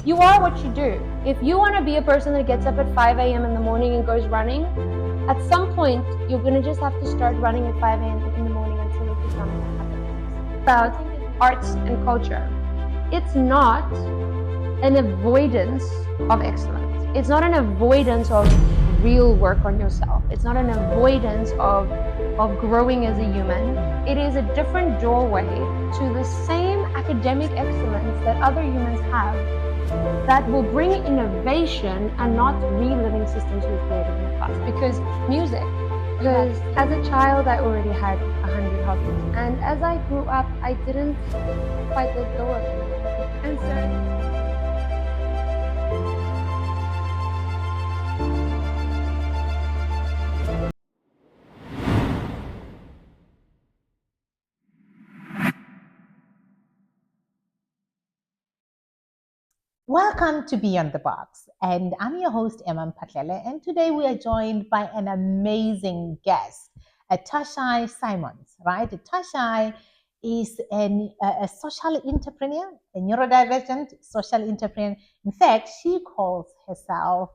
You are what you do. If you want to be a person that gets up at 5 a.m. in the morning and goes running, at some point, you're going to just have to start running at 5 a.m. in the morning until it becomes a habit. About arts and culture. It's not an avoidance of excellence. It's not an avoidance of real work on yourself. It's not an avoidance of growing as a human. It is a different doorway to the same academic excellence that other humans have, that will bring innovation and not reliving systems we've created in the past. Because music, because as a child I already had 100 hobbies, and as I grew up I didn't quite let go of it. And so welcome to Beyond the Box, and I'm your host, Emma Mpatlele, and today we are joined by an amazing guest, Tashai Simmons, right? Tashai is a social entrepreneur, a neurodivergent social entrepreneur. In fact, she calls herself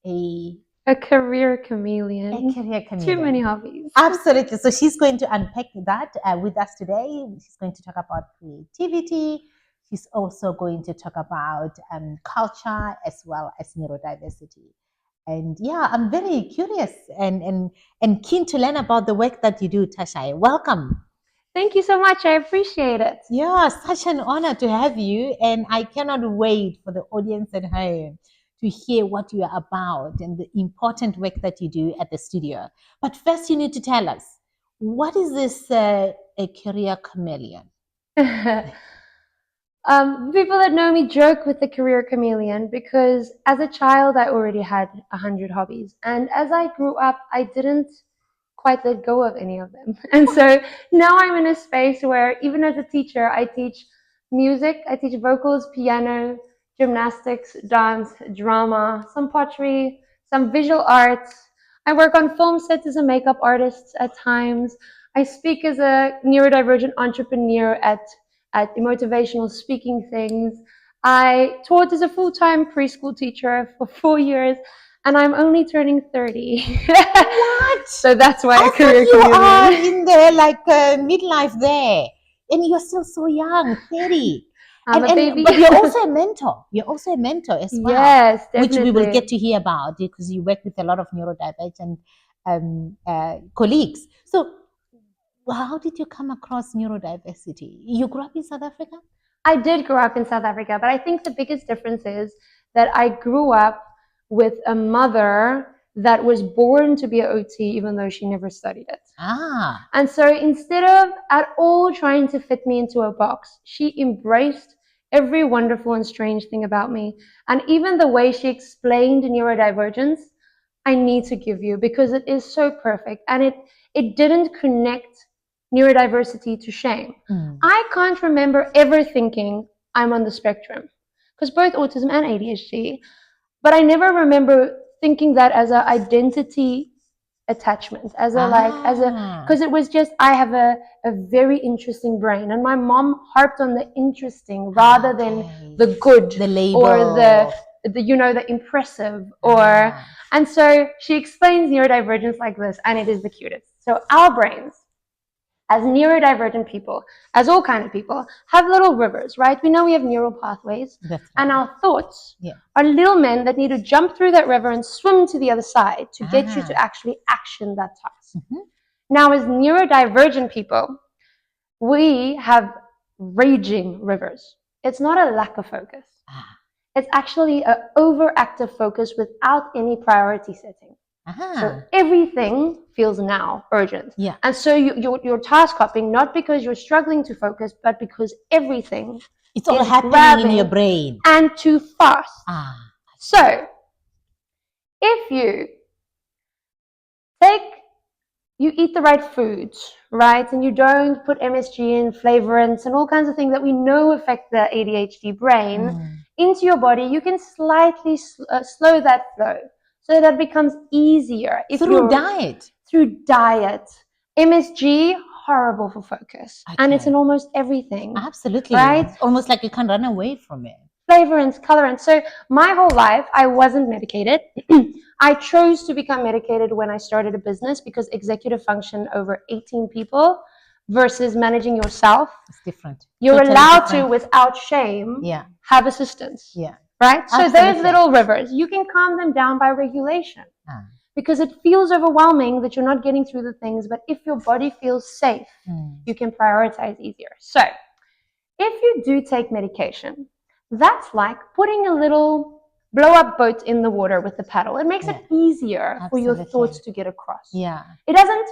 a career chameleon. A career chameleon. Too many hobbies. Absolutely. So she's going to unpack that with us today. She's going to talk about creativity. She's also going to talk about culture as well as neurodiversity. And yeah, I'm very curious and keen to learn about the work that you do, Tashai. Welcome. Thank you so much. I appreciate it. Yeah, such an honor to have you. And I cannot wait for the audience at home to hear what you are about and the important work that you do at the studio. But first, you need to tell us, what is this a career chameleon? People that know me joke with the career chameleon because as a child I already had 100 hobbies, and as I grew up I didn't quite let go of any of them. And so now I'm in a space where even as a teacher I teach music, I teach vocals, piano, gymnastics, dance, drama, some pottery, some visual arts. I work on film sets as a makeup artist at times. I speak as a neurodivergent entrepreneur at motivational speaking things. I taught as a full-time preschool teacher for 4 years, and I'm only turning 30. What? So that's why I a career thought you chameleon. are in there like midlife there, and you're still so young, 30. I'm a baby. But you're also a mentor. You're also a mentor as well. Yes, definitely. Which we will get to hear about because you work with a lot of neurodivergent colleagues. So how did you come across neurodiversity? You grew up in South Africa? I did grow up in South Africa, but I think the biggest difference is that I grew up with a mother that was born to be an OT even though she never studied it. And so instead of at all trying to fit me into a box, she embraced every wonderful and strange thing about me. And even the way she explained neurodivergence, I need to give you, because it is so perfect, and it didn't connect neurodiversity to shame. I can't remember ever thinking I'm on the spectrum, because both autism and ADHD, but I never remember thinking that as an identity attachment, as a because it was just, I have a very interesting brain, and my mom harped on the interesting rather than the good, the label, or the impressive, or and so she explains neurodivergence like this, and it is the cutest. So our brains, as neurodivergent people, as all kind of people, have little rivers, right? We know we have neural pathways, and our thoughts are little men that need to jump through that river and swim to the other side to get you to actually action that task. Now, as neurodivergent people, we have raging rivers. It's not a lack of focus. It's actually an overactive focus without any priority setting. So everything feels now urgent. And so you're task hopping, not because you're struggling to focus, but because everything it's all happening in your brain. And too fast. So if you eat the right foods, right, and you don't put MSG and flavorants and all kinds of things that we know affect the ADHD brain into your body, you can slightly slow that flow so that it becomes easier. Through diet. MSG, horrible for focus. And it's in almost everything. Absolutely. Right? It's almost like you can't run away from it. flavorants, colorants. So my whole life, I wasn't medicated. I chose to become medicated when I started a business because executive function over 18 people versus managing yourself. It's different. You're Totally allowed different. to, without shame, have assistance. Yeah. Right? So Absolutely. those little rivers, you can calm them down by regulation. Because it feels overwhelming that you're not getting through the things, but if your body feels safe, you can prioritize easier. So if you do take medication, that's like putting a little blow-up boat in the water with the paddle. It makes it easier for your thoughts to get across. Yeah. It doesn't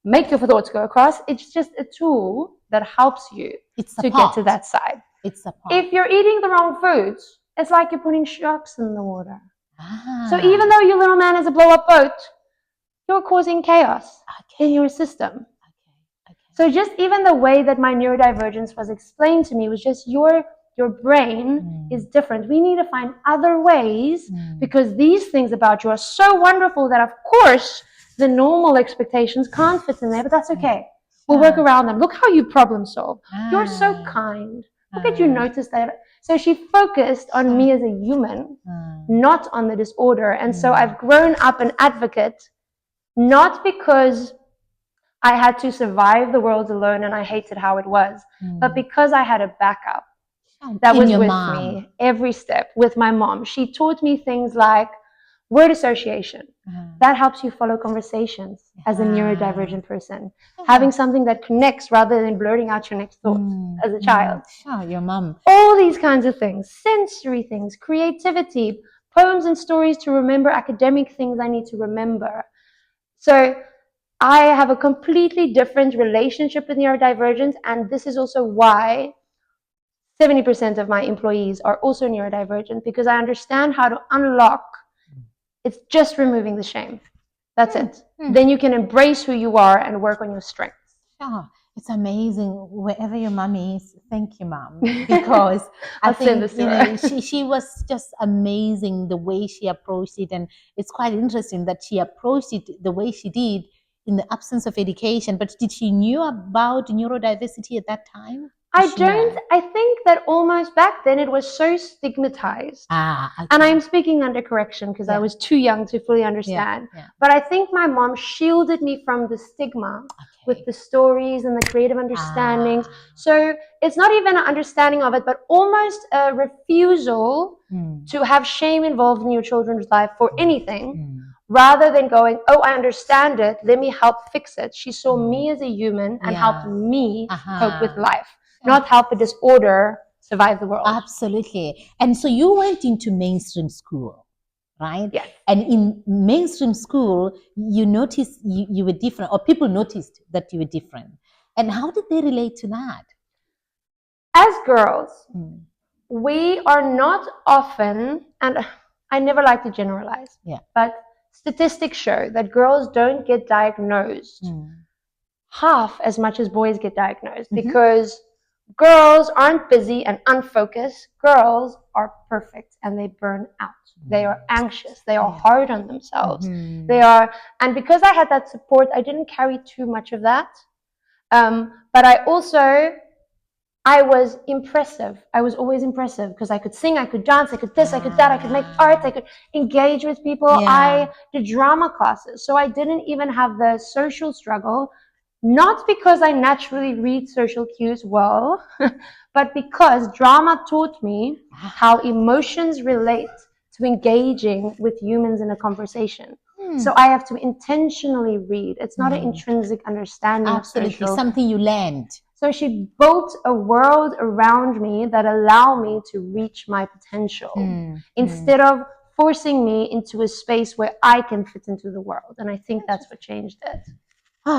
make your thoughts go across. It's just a tool that helps you to get to that side. It's support. If you're eating the wrong foods, it's like you're putting sharks in the water. So even though your little man is a blow-up boat, you're causing chaos in your system. So just even the way that my neurodivergence was explained to me was just your brain is different. We need to find other ways because these things about you are so wonderful that, of course, the normal expectations can't fit in there, but that's okay. We'll work around them. Look how you problem solve. You're so kind. Look at you notice that. So she focused on me as a human, not on the disorder. And so I've grown up an advocate, not because I had to survive the world alone and I hated how it was, but because I had a backup that was with me every step, with my mom. She taught me things like word association. That helps you follow conversations as a neurodivergent person. Having something that connects rather than blurting out your next thoughts as a child. Your mom. All these kinds of things, sensory things, creativity, poems and stories to remember, academic things I need to remember. So I have a completely different relationship with neurodivergence, and this is also why 70% of my employees are also neurodivergent, because I understand how to unlock. It's just removing the shame. That's it. Then you can embrace who you are and work on your strengths. It's amazing. Wherever your mom is, thank you, mom, because I think she was just amazing the way she approached it, and it's quite interesting that she approached it the way she did in the absence of education. But did she knew about neurodiversity at that time? I think that almost back then it was so stigmatized. And I'm speaking under correction because I was too young to fully understand. But I think my mom shielded me from the stigma with the stories and the creative understandings. So it's not even an understanding of it, but almost a refusal to have shame involved in your children's life for anything. Rather than going, oh, I understand it, let me help fix it. She saw me as a human and helped me cope with life. Not help a disorder survive the world. Absolutely. And so you went into mainstream school, right? Yes. And in mainstream school, you noticed you were different, or people noticed that you were different. And how did they relate to that? As girls, we are not often, and I never like to generalize, but statistics show that girls don't get diagnosed half as much as boys get diagnosed because girls aren't busy and unfocused. Girls are perfect and they burn out. They are anxious. They are hard on themselves. They are, and because I had that support, I didn't carry too much of that. But I was impressive. I was always impressive because I could sing, I could dance, I could this, I could that, I could make art, I could engage with people. I did drama classes. So I didn't even have the social struggle. Not because I naturally read social cues well, but because drama taught me how emotions relate to engaging with humans in a conversation. So I have to intentionally read. It's not an intrinsic understanding of social. Something you learned. So she built a world around me that allowed me to reach my potential instead of forcing me into a space where I can fit into the world. And I think that's what changed it.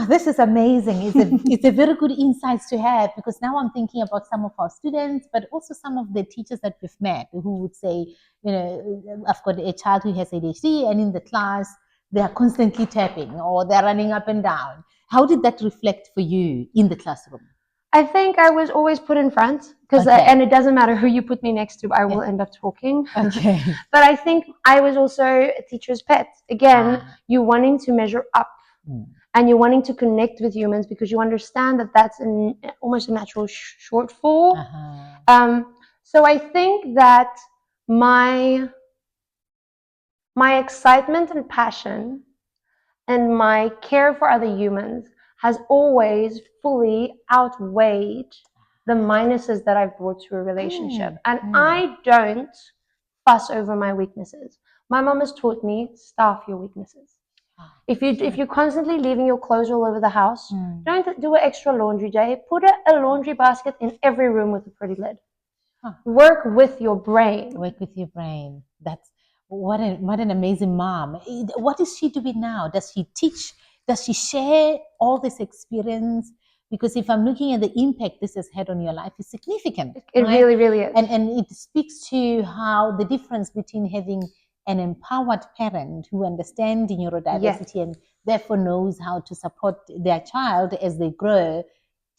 This is amazing. It's a very good insights to have, because now I'm thinking about some of our students, but also some of the teachers that we've met who would say, I've got a child who has ADHD, and in the class, they are constantly tapping or they're running up and down. How did that reflect for you in the classroom? I think I was always put in front because, and it doesn't matter who you put me next to, I will end up talking. But I think I was also a teacher's pet. Again, you wanting to measure up. And you're wanting to connect with humans because you understand that that's almost a natural shortfall. So I think that my excitement and passion and my care for other humans has always fully outweighed the minuses that I've brought to a relationship. And I don't fuss over my weaknesses. My mom has taught me, staff your weaknesses. If you're constantly leaving your clothes all over the house, don't do an extra laundry day. Put a laundry basket in every room with a pretty lid. Work with your brain. Work with your brain. That's what an amazing mom. What is she doing now? Does she teach? Does she share all this experience? Because if I'm looking at the impact this has had on your life, it's significant. It really, really is. And it speaks to how the difference between having an empowered parent who understands neurodiversity and therefore knows how to support their child as they grow,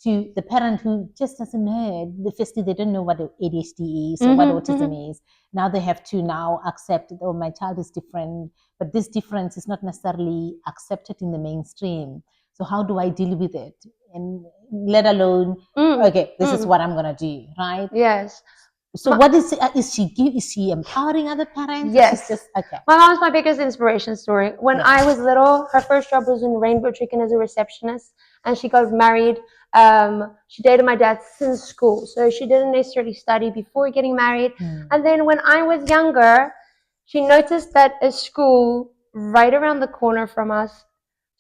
to the parent who just doesn't know. Firstly, they don't know what ADHD is or what autism is. Now they have to accept that, oh, my child is different, but this difference is not necessarily accepted in the mainstream. So how do I deal with it? And let alone, okay, this is what I'm going to do, right? Yes. So what is she empowering other parents? Yes. Okay. My mom's my biggest inspiration story. When I was little, her first job was in Rainbow Chicken as a receptionist, and she got married. She dated my dad since school, so she didn't necessarily study before getting married. And then when I was younger, she noticed that a school right around the corner from us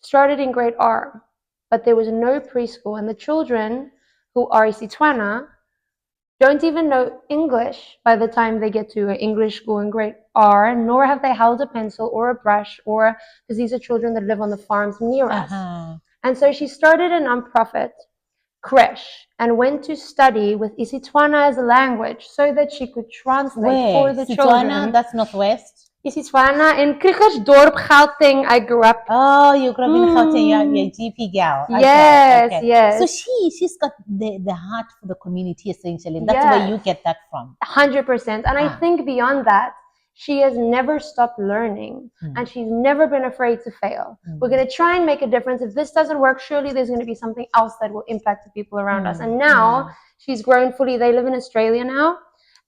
started in grade R, but there was no preschool, and the children who are 𝐶𝐶wana don't even know English by the time they get to an English school in grade R, nor have they held a pencil or a brush, or because these are children that live on the farms near us. And so she started a nonprofit creche and went to study with 𝐶𝐶wana as a language so that she could translate for the children. That's Northwest. 𝐶𝐶wana in 𝐀𝐃𝐇𝐃, Gauteng. I grew up. Oh, you grew up in Gauteng. You're a GP gal. Okay, yes, yes. So she's got the heart for the community essentially. That's where you get that from. 100%. And I think beyond that, she has never stopped learning, and she's never been afraid to fail. We're going to try and make a difference. If this doesn't work, surely there's going to be something else that will impact the people around us. And now she's grown fully. They live in Australia now,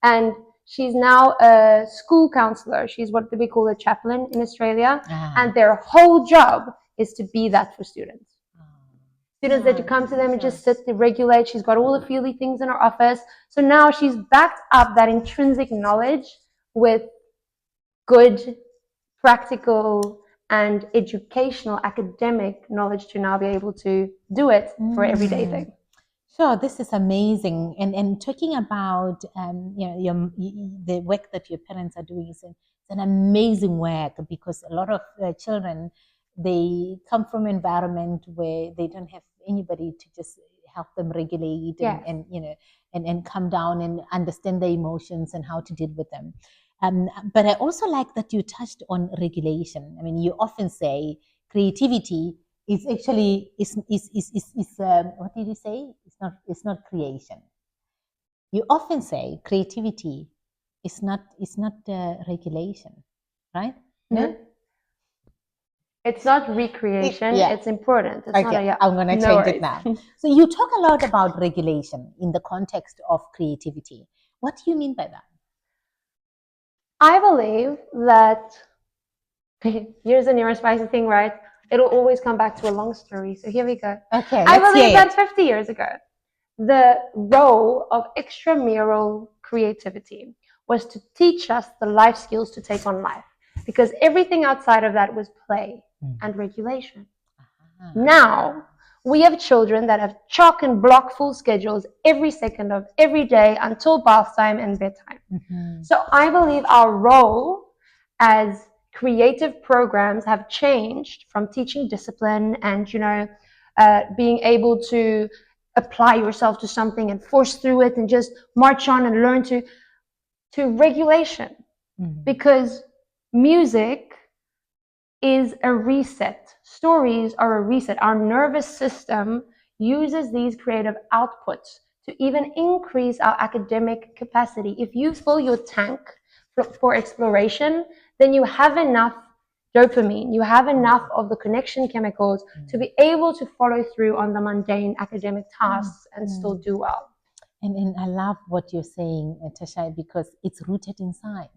and she's now a school counselor. She's what we call a chaplain in Australia, and their whole job is to be that for students. Students that you come to them and just sit, they regulate. She's got all the feely things in her office. So now she's backed up that intrinsic knowledge with good, practical, and educational, academic knowledge to now be able to do it for everyday thing. Sure, this is amazing. And talking about the work that your parents are doing is an amazing work, because a lot of children, they come from an environment where they don't have anybody to just help them regulate and come down and understand their emotions and how to deal with them. But I also like that you touched on regulation. I mean, you often say creativity is actually what did you say? It's not creation. You often say creativity is not regulation, right? No. It's not recreation. It's important. It's not I'm going to change it now. So you talk a lot about regulation in the context of creativity. What do you mean by that? I believe that here's a neuro-spicy thing, right? It'll always come back to a long story. So here we go. Okay. I believe that 50 years ago, the role of extramural creativity was to teach us the life skills to take on life, because everything outside of that was play and regulation. Now, we have children that have chalk and block full schedules every second of every day until bath time and bedtime. So I believe our role as creative programs have changed from teaching discipline and, being able to apply yourself to something and force through it and just march on and learn to regulation. Because music is a reset. Stories are a reset. Our nervous system uses these creative outputs to even increase our academic capacity. If you fill your tank for exploration, then you have enough dopamine, you have enough of the connection chemicals to be able to follow through on the mundane academic tasks and still do well. And I love what you're saying, Tashai, because it's rooted in science.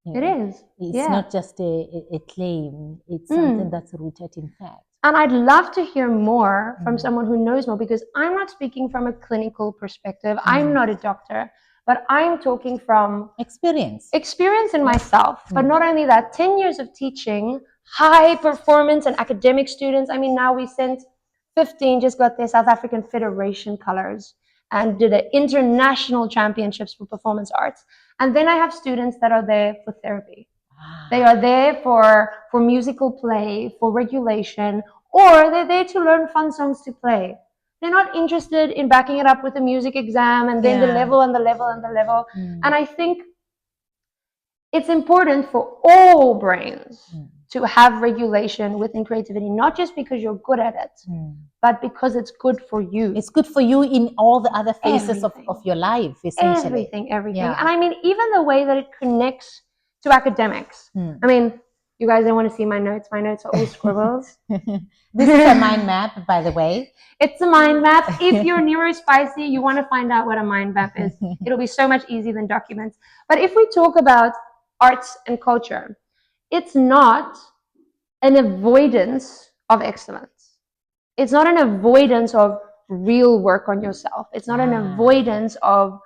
It is. It's not just a claim. It's something that's rooted in fact. And I'd love to hear more from someone who knows more, because I'm not speaking from a clinical perspective. I'm not a doctor, but I'm talking from experience in myself. But not only that, 10 years of teaching high performance and academic students. I mean, now we sent 15, just got their South African Federation colors and did an international championships for performance arts. And then I have students that are there for therapy. They are there for musical play, for regulation, or they're there to learn fun songs to play. They're not interested in backing it up with a music exam and then the level and the level and the level. And I think it's important for all brains to have regulation within creativity, not just because you're good at it, but because it's good for you. It's good for you in all the other phases of your life, essentially. Everything. Yeah. And I mean, even the way that it connects to academics. I mean, you guys don't want to see my notes. My notes are all scribbles. This is a mind map, by the way. It's a mind map. If you're neuro-spicy, you want to find out what a mind map is. It'll be so much easier than documents. But if we talk about arts and culture, it's not an avoidance of excellence. It's not an avoidance of real work on yourself. It's not an avoidance of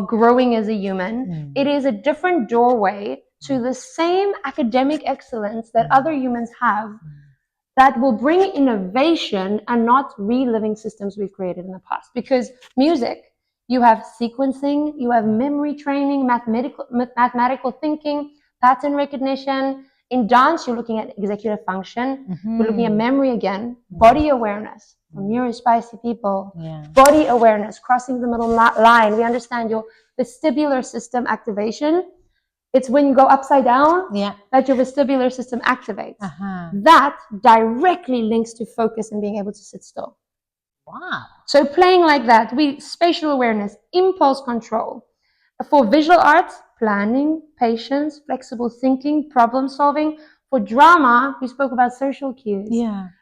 growing as a human. It is a different doorway to the same academic excellence that other humans have, that will bring innovation and not reliving systems we've created in the past. Because music, you have sequencing, you have memory training, mathematical thinking, pattern recognition. In dance, you're looking at executive function. We're looking at memory again, body awareness. From neuro-spicy people, body awareness, crossing the middle line. We understand your vestibular system activation. It's when you go upside down that your vestibular system activates. That directly links to focus and being able to sit still. Wow. So playing like that, spatial awareness, impulse control. For visual arts, planning, patience, flexible thinking, problem solving. For drama, we spoke about social cues.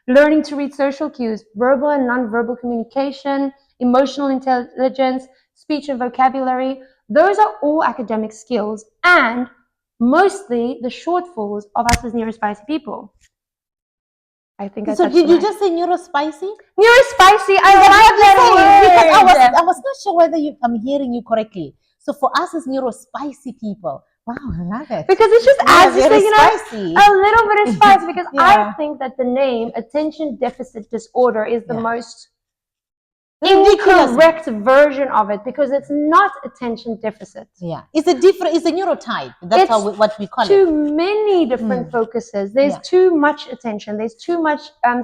Learning to read social cues, verbal and non-verbal communication, emotional intelligence, speech and vocabulary. Those are all academic skills and mostly the shortfalls of us as neuro-spicy people. I think so did you just say neuro-spicy? Neuro-spicy, I love that word. Because I was not sure whether I'm hearing you correctly. So for us as neuro-spicy people, wow, I love it. Because it just adds just a little bit of spice. Because I think that the name attention deficit disorder is the most incorrect version of it, because it's not attention deficit. It's a neurotype. That's what we call it. Too many different focuses. There's too much attention. There's too much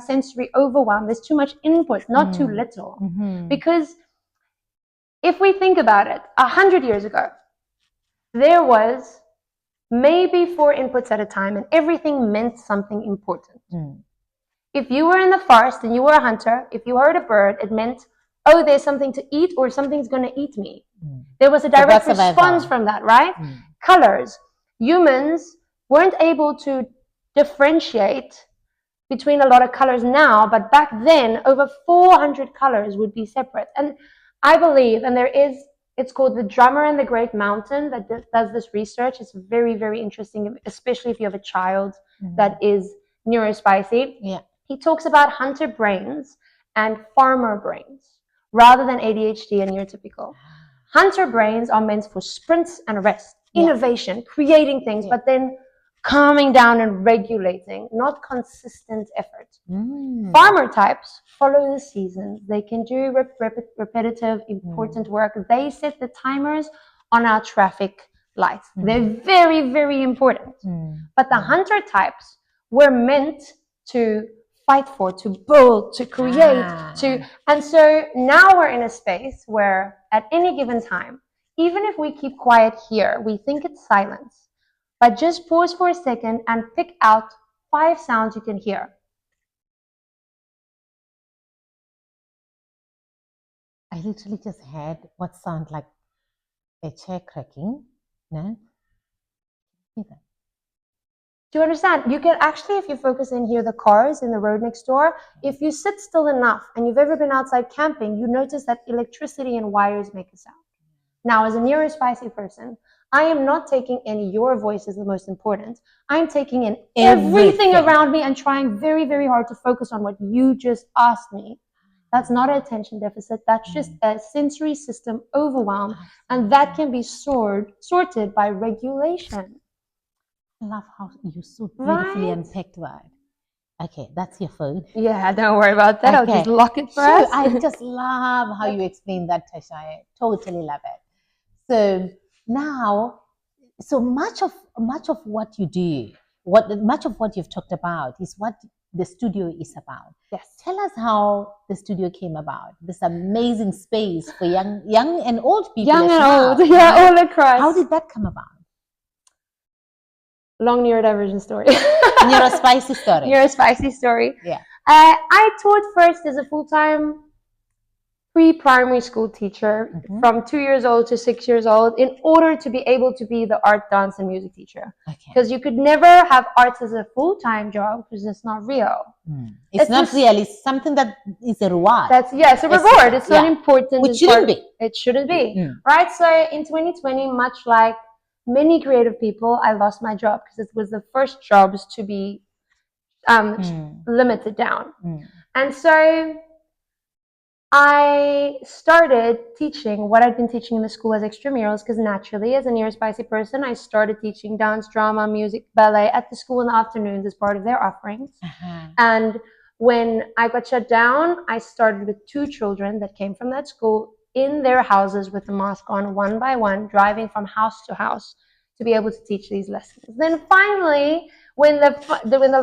sensory overwhelm. There's too much input, not too little. Because if we think about it, 100 years ago, there was maybe 4 inputs at a time, and everything meant something important. If you were in the forest and you were a hunter, if you heard a bird, it meant, oh, there's something to eat, or something's going to eat me. There was a direct response from that, right? Colors. Humans weren't able to differentiate between a lot of colors now, but back then, over 400 colors would be separate. And I believe, and it's called The Drummer in the Great Mountain that does this research. It's very, very interesting, especially if you have a child that is neuro-spicy. He talks about hunter brains and farmer brains, rather than ADHD and neurotypical. Hunter brains are meant for sprints and rest, innovation, creating things, but then calming down and regulating, not consistent effort. Farmer types follow the seasons. They can do repetitive, important work. They set the timers on our traffic lights. They're very, very important. But the hunter types were meant to fight for, to build, to create, and so now we're in a space where at any given time, even if we keep quiet here, we think it's silence, but just pause for a second and pick out 5 sounds you can hear. I literally just had what sounds like a chair cracking. No? Do you understand? You can actually, if you focus in here, the cars in the road next door, if you sit still enough and you've ever been outside camping, you notice that electricity and wires make a sound. Now, as a neuro-spicy person, I am not taking in your voice as the most important. I'm taking in everything around me and trying very, very hard to focus on what you just asked me. That's not an attention deficit. That's just a sensory system overwhelm. And that can be sorted by regulation. I love how you so beautifully unpacked that. Okay, that's your phone. Yeah, don't worry about that. Okay. I'll just lock it for us. I just love how you explain that, Tashai. I totally love it. So now, so much of what you do, much of what you've talked about is what the studio is about. Yes. Tell us how the studio came about. This amazing space for young and old people. Young and old, yeah, all across. How did that come about? Long neurodivergent story. Neuro-spicy story. Neuro-spicy story. Yeah. I taught first as a full-time pre-primary school teacher from 2 years old to 6 years old in order to be able to be the art, dance, and music teacher. Because you could never have arts as a full-time job because it's not real. It's not real. It's something that is a reward. It's a reward. It's not important. Which shouldn't be. It shouldn't be. Right? So in 2020, much like many creative people, I lost my job because it was the first jobs to be limited down. And so I started teaching what I'd been teaching in the school as extramurals because naturally, as a neuro-spicy person, I started teaching dance, drama, music, ballet at the school in the afternoons as part of their offerings. And when I got shut down, I started with 2 children that came from that school in their houses with the mask on, one by one, driving from house to house to be able to teach these lessons. Then finally, when the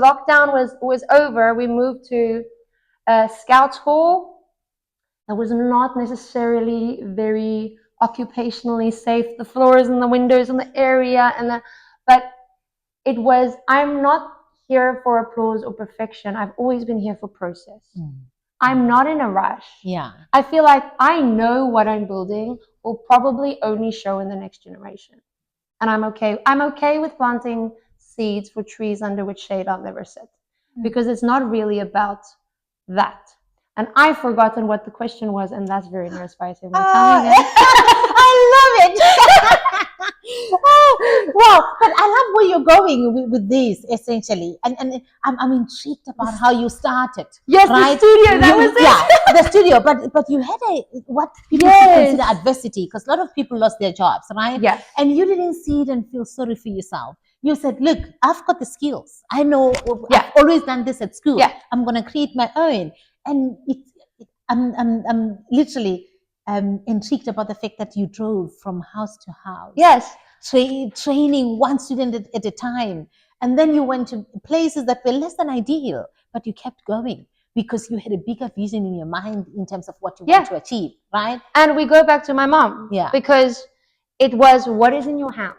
lockdown was over, we moved to a Scouts Hall. That was not necessarily very occupationally safe. The floors and the windows and the area but it was. I'm not here for applause or perfection. I've always been here for process. I'm not in a rush. Yeah. I feel like I know what I'm building will probably only show in the next generation. And I'm okay. I'm okay with planting seeds for trees under which shade I'll never sit. Because it's not really about that. And I've forgotten what the question was, and that's very neuro-spicy. I love it. Wow, but I love where you're going with this, essentially. And I'm intrigued about how you started. Yes, right? The studio, that was it. Yeah, the studio. But you had what people consider adversity, because a lot of people lost their jobs, right? Yes. And you didn't see it and feel sorry for yourself. You said, look, I've got the skills. I know I've always done this at school. Yeah. I'm going to create my own. And I'm literally intrigued about the fact that you drove from house to house. Yes. Training one student at a time. And then you went to places that were less than ideal, but you kept going because you had a bigger vision in your mind in terms of what you want to achieve, right? And we go back to my mom. Yeah. Because it was, what is in your hands?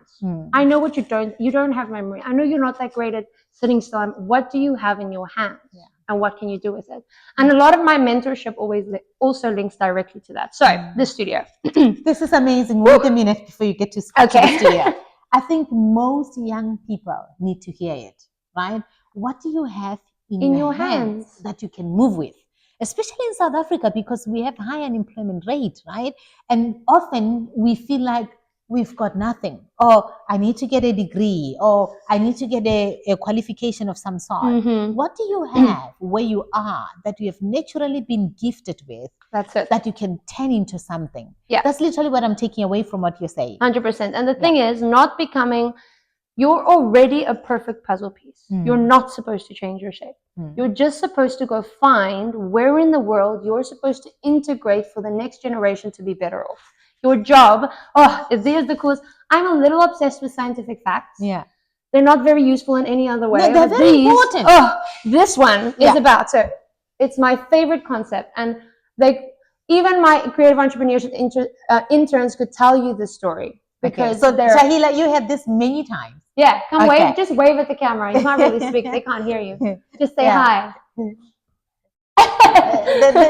I know what you don't have memory. I know you're not that great at sitting still. What do you have in your hands? Yeah. And what can you do with it? And a lot of my mentorship also links directly to that. So, the studio. This is amazing. Wait a minute before you get to the studio. I think most young people need to hear it, right? What do you have in your hands that you can move with? Especially in South Africa, because we have high unemployment rate, right? And often we feel like we've got nothing, or I need to get a degree, or I need to get a qualification of some sort. What do you have where you are that you have naturally been gifted with? That's it. That you can turn into something. Yeah. That's literally what I'm taking away from what you're saying. 100%. And the thing is, you're already a perfect puzzle piece. You're not supposed to change your shape. You're just supposed to go find where in the world you're supposed to integrate for the next generation to be better off. Your job, there's the coolest. I'm a little obsessed with scientific facts. Yeah. They're not very useful in any other way. No, they're very important. This one is about, so it's my favorite concept. And even my creative entrepreneurship interns could tell you this story. Because so Shahila, you had this many times. Yeah, wave, just wave at the camera. You can't really speak, they can't hear you. Just say hi.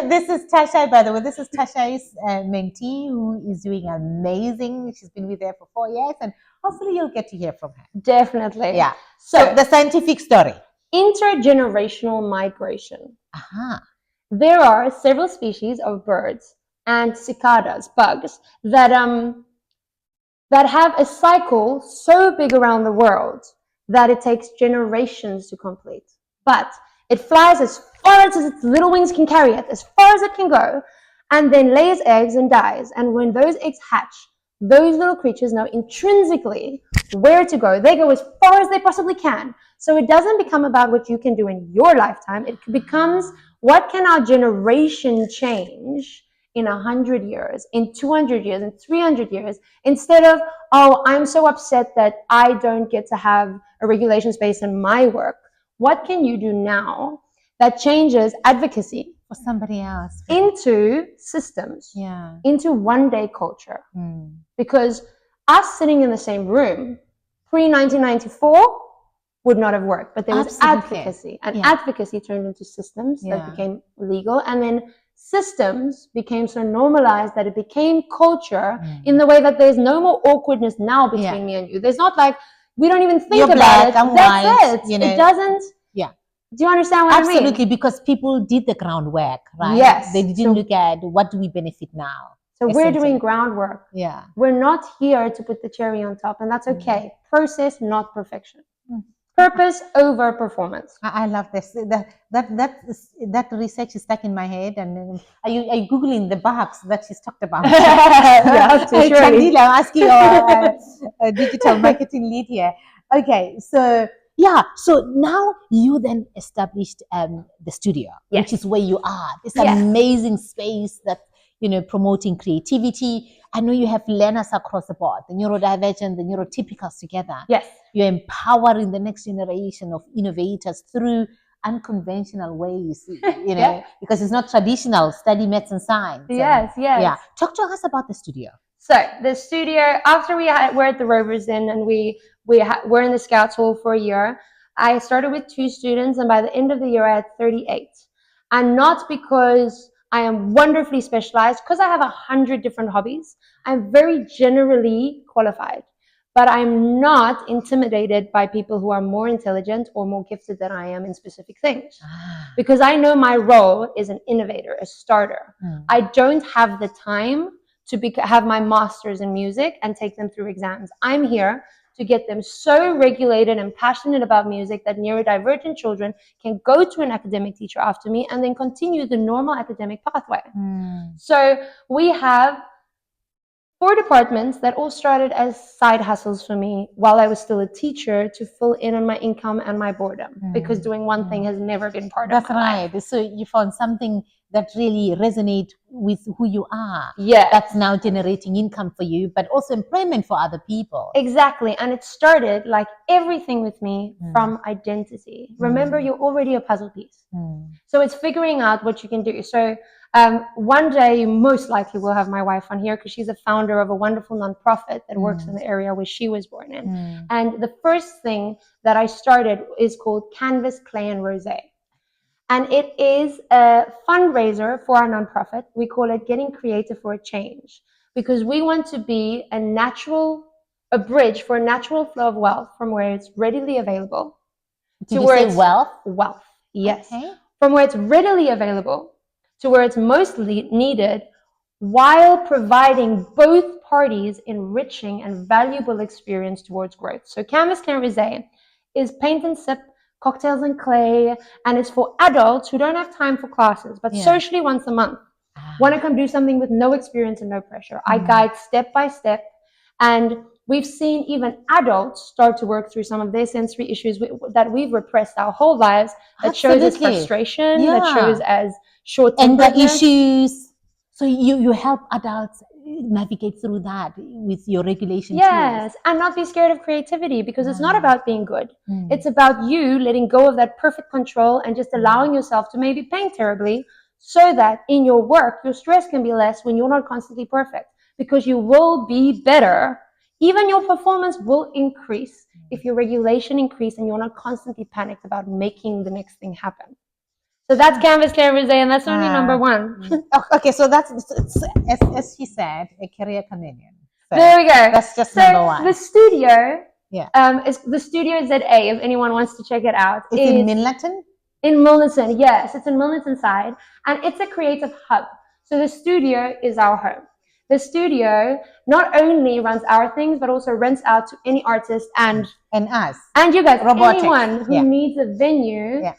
This is Tashai, by the way. This is Tashai's mentee who is doing amazing. She's been with her for 4 years, and hopefully you'll get to hear from her. Definitely. Yeah. So the scientific story. Intergenerational migration. There are several species of birds and cicadas, bugs, that have a cycle so big around the world that it takes generations to complete. But it flies as far as its little wings can carry it, as far as it can go, and then lays eggs and dies. And when those eggs hatch, those little creatures know intrinsically where to go. They go as far as they possibly can. So it doesn't become about what you can do in your lifetime. It becomes, what can our generation change in 100 years, in 200 years, in 300 years, instead of, oh, I'm so upset that I don't get to have a regulation space in my work. What can you do now that changes advocacy for somebody else into systems, into one-day culture? Because us sitting in the same room pre-1994 would not have worked, but there was advocacy, and advocacy turned into systems that became legal, and then systems became so normalized that it became culture in the way that there's no more awkwardness now between me and you. There's not like, we don't even think about it. That's it. It doesn't. Do you understand what I mean? Absolutely, because people did the groundwork, right? Yes. They didn't look at what do we benefit now. So we're doing groundwork. Yeah. We're not here to put the cherry on top, and that's okay. Process, not perfection. Purpose over performance. I love this. That research is stuck in my head. And are you googling the box that she's talked about? Yeah, Chandila, I'm asking your digital marketing lead here. Okay, so now you then established the studio, which is where you are. This amazing space that promoting creativity. I know you have learners across the board, the neurodivergent, the neurotypicals together. Yes. You're empowering the next generation of innovators through unconventional ways, because it's not traditional, study maths and science. Yes. Yeah. Talk to us about the studio. So the studio, after we're at the Rovers Inn and we're in the Scouts Hall for a year, I started with 2 students, and by the end of the year I had 38. And not because I am wonderfully specialized, because I have 100 different hobbies. I'm very generally qualified, but I'm not intimidated by people who are more intelligent or more gifted than I am in specific things. Because I know my role is an innovator, a starter. I don't have the time to have my masters in music and take them through exams. I'm here to get them so regulated and passionate about music that neurodivergent children can go to an academic teacher after me and then continue the normal academic pathway. So we have 4 departments that all started as side hustles for me while I was still a teacher to fill in on my income and my boredom, because doing one thing has never been part of my life. So you found something that really resonates with who you are. Yeah. That's now generating income for you, but also employment for other people. Exactly. And it started, like everything with me, from identity. Remember, you're already a puzzle piece. So it's figuring out what you can do. So one day, you most likely will have my wife on here, because she's a founder of a wonderful nonprofit that works in the area where she was born in. And the first thing that I started is called Canvas, Clay, and Rosé. And it is a fundraiser for our nonprofit. We call it Getting Creative for a Change, because we want to be a bridge for a natural flow of wealth from where it's readily available. Did you say wealth? Wealth, yes. Okay. From where it's readily available to where it's mostly needed, while providing both parties enriching and valuable experience towards growth. So Canvas, Clay, and Rosé is paint and sip, cocktails and clay, and it's for adults who don't have time for classes, but socially once a month want to come do something with no experience and no pressure. I guide step by step, and we've seen even adults start to work through some of their sensory issues that we've repressed our whole lives, that shows as frustration, that shows as short-temperedness. And the issues. So you help adults navigate through that with your regulation tools. And not be scared of creativity, because it's not about being good. It's about you letting go of that perfect control and just allowing yourself to maybe paint terribly, so that in your work, your stress can be less when you're not constantly perfect, because you will be better. Even your performance will increase if your regulation increases and you're not constantly panicked about making the next thing happen. So that's Canvas, Clay, and Rosé, and that's only number 1. Okay, so that's, as she said, a career chameleon. So there we go. That's just number one. The studio, Yeah. is the Studio ZA. If anyone wants to check it out, It's in Milnerton. In Milnerton, yes, it's in Milnerton side, and it's a creative hub. So the studio is our home. The studio not only runs our things, but also rents out to any artist and us and you guys, Robotics. anyone who needs a venue. Yeah.